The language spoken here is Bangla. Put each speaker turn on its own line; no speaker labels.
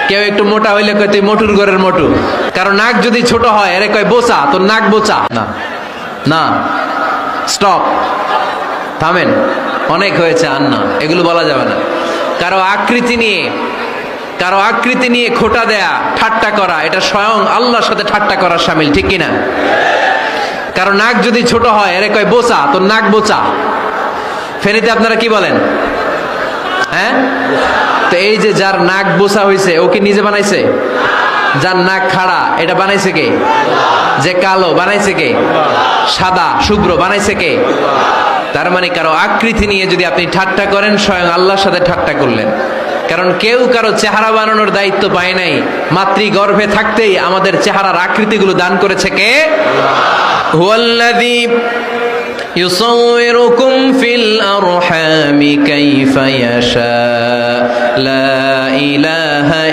কেউ একটু মোটা হইলে কয় তুই মোটুর ঘরের মোটু। কারণ নাক যদি ছোট হয় এরে কয় বোচা, তোর নাক বোচা। না না, স্টপ, থামেন, অনেক হয়েছে, আর না, এগুলো বলা যাবে না। কারো আকৃতি নিয়ে খোটা দেয়া, ঠাট্টা করা, এটা স্বয়ং আল্লাহর সাথে ঠাট্টা করার শামিল, ঠিক কিনা? কারো নাক যদি ছোট হয় এরে কয় বোচা, তোর নাক বোচা। ফেনীতে আপনারা কি বলেন? হ্যাঁ, তো এই যে যার নাক বোচা হয়েছে ও কি নিজে বানাইছে? যার নাক খাড়া এটা বানাইছে কে? যে কালো বানাইছে কে? সাদা শুভ্র বানাইছে কে? তার মানে কারো আকৃতি নিয়ে যদি আপনি ঠাট্টা করেন, স্বয়ং আল্লাহর সাথে ঠাট্টা করলেন। কারণ কেউ কারো চেহারা বানানোর দায়িত্ব পায় নাই। মাতৃগর্ভে থাকতেই আমাদের চেহারার আকৃতিগুলো দান করেছে কে? হুয়াল্লাযী ইউসাউইরুকুম ফিল আরহামি কাইফা ইয়াশা, লা ইলাহা